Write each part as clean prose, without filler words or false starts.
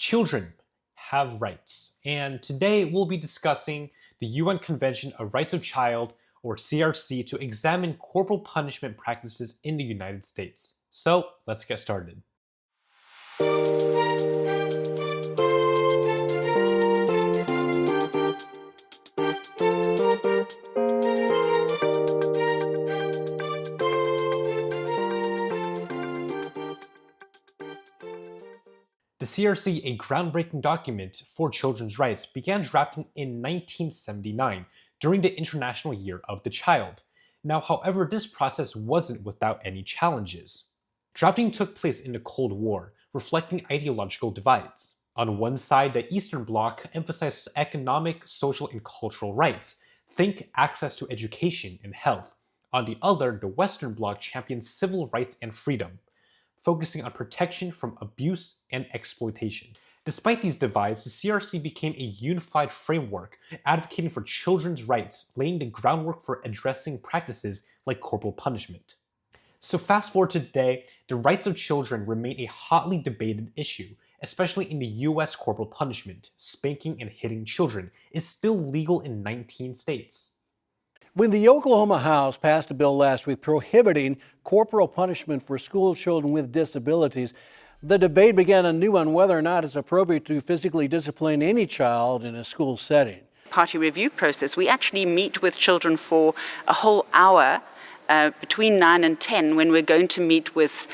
Children have rights, and today we'll be discussing the UN Convention of Rights of Child, or CRC, to examine corporal punishment practices in the United States. So let's get started. The CRC, a groundbreaking document for children's rights, began drafting in 1979 during the International Year of the Child. Now, however, this process wasn't without any challenges. Drafting took place in the Cold War, reflecting ideological divides. On one side, the Eastern Bloc emphasized economic, social, and cultural rights. Think access to education and health. On the other, the Western Bloc championed civil rights and freedom, focusing on protection from abuse and exploitation. Despite these divides, the CRC became a unified framework, advocating for children's rights, laying the groundwork for addressing practices like corporal punishment. So fast forward to today, the rights of children remain a hotly debated issue, especially in the US. Corporal punishment, spanking and hitting children, is still legal in 19 states. When the Oklahoma House passed a bill last week prohibiting corporal punishment for school children with disabilities, the debate began anew on whether or not it's appropriate to physically discipline any child in a school setting. Party review process, we actually meet with children for a whole hour between 9 and 10 when we're going to meet with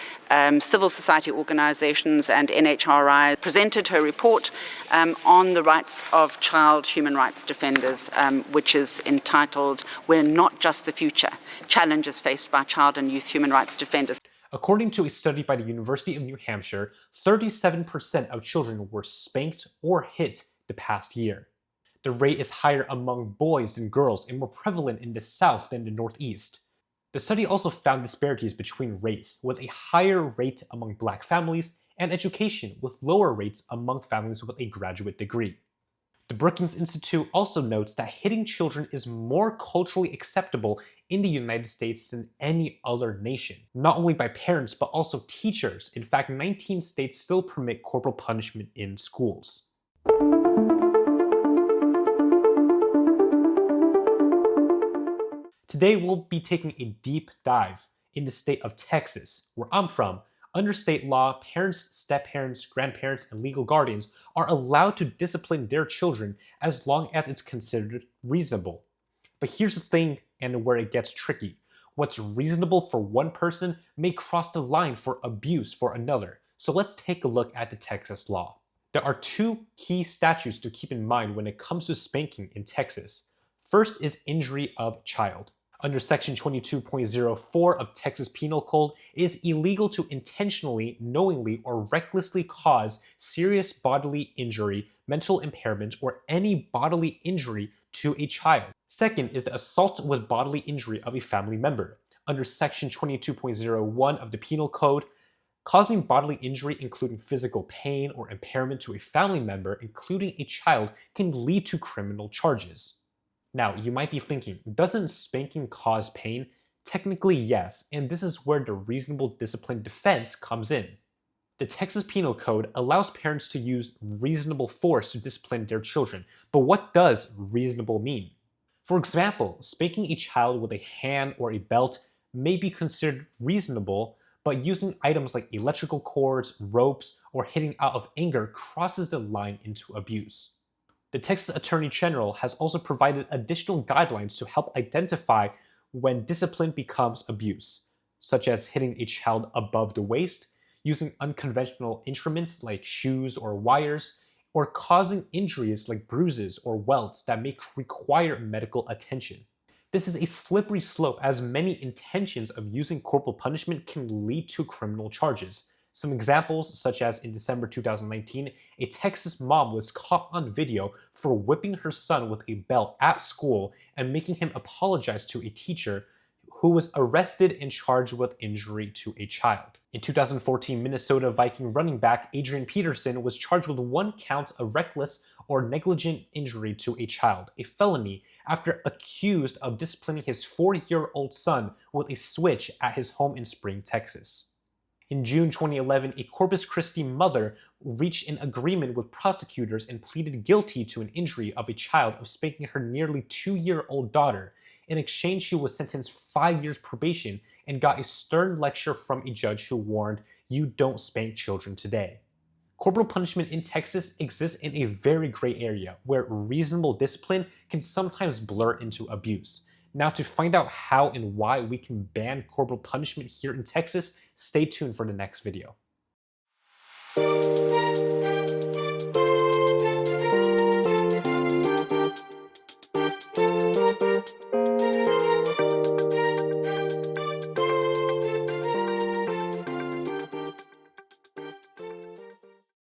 civil society organizations and NHRI. Presented her report on the rights of child human rights defenders, which is entitled "We're Not Just the Future: Challenges Faced by Child and Youth Human Rights Defenders." According to a study by the University of New Hampshire, 37% of children were spanked or hit the past year. The rate is higher among boys than girls and more prevalent in the South than the Northeast. The study also found disparities between race, with a higher rate among Black families, and education, with lower rates among families with a graduate degree. The Brookings Institute also notes that hitting children is more culturally acceptable in the United States than any other nation, not only by parents but also teachers. In fact, 19 states still permit corporal punishment in schools. Today, we'll be taking a deep dive in the state of Texas, where I'm from. Under state law, parents, step-parents, grandparents, and legal guardians are allowed to discipline their children as long as it's considered reasonable. But here's the thing, and where it gets tricky. What's reasonable for one person may cross the line for abuse for another. So let's take a look at the Texas law. There are two key statutes to keep in mind when it comes to spanking in Texas. First is injury of child. Under Section 22.04 of Texas Penal Code, it is illegal to intentionally, knowingly, or recklessly cause serious bodily injury, mental impairment, or any bodily injury to a child. Second is the assault with bodily injury of a family member. Under Section 22.01 of the Penal Code, causing bodily injury, including physical pain or impairment to a family member, including a child, can lead to criminal charges. Now, you might be thinking, doesn't spanking cause pain? Technically, yes, and this is where the reasonable discipline defense comes in. The Texas Penal Code allows parents to use reasonable force to discipline their children, but what does reasonable mean? For example, spanking a child with a hand or a belt may be considered reasonable, but using items like electrical cords, ropes, or hitting out of anger crosses the line into abuse. The Texas Attorney General has also provided additional guidelines to help identify when discipline becomes abuse, such as hitting a child above the waist, using unconventional instruments like shoes or wires, or causing injuries like bruises or welts that may require medical attention. This is a slippery slope, as many intentions of using corporal punishment can lead to criminal charges. Some examples, such as in December 2019, a Texas mom was caught on video for whipping her son with a belt at school and making him apologize to a teacher, who was arrested and charged with injury to a child. In 2014, Minnesota Viking running back Adrian Peterson was charged with 1 count of reckless or negligent injury to a child, a felony, after accused of disciplining his 4-year-old son with a switch at his home in Spring, Texas. In June 2011, a Corpus Christi mother reached an agreement with prosecutors and pleaded guilty to an injury of a child of spanking her nearly 2-year-old daughter. In exchange, she was sentenced 5 years probation and got a stern lecture from a judge who warned, "You don't spank children today." Corporal punishment in Texas exists in a very gray area where reasonable discipline can sometimes blur into abuse. Now, to find out how and why we can ban corporal punishment here in Texas, stay tuned for the next video.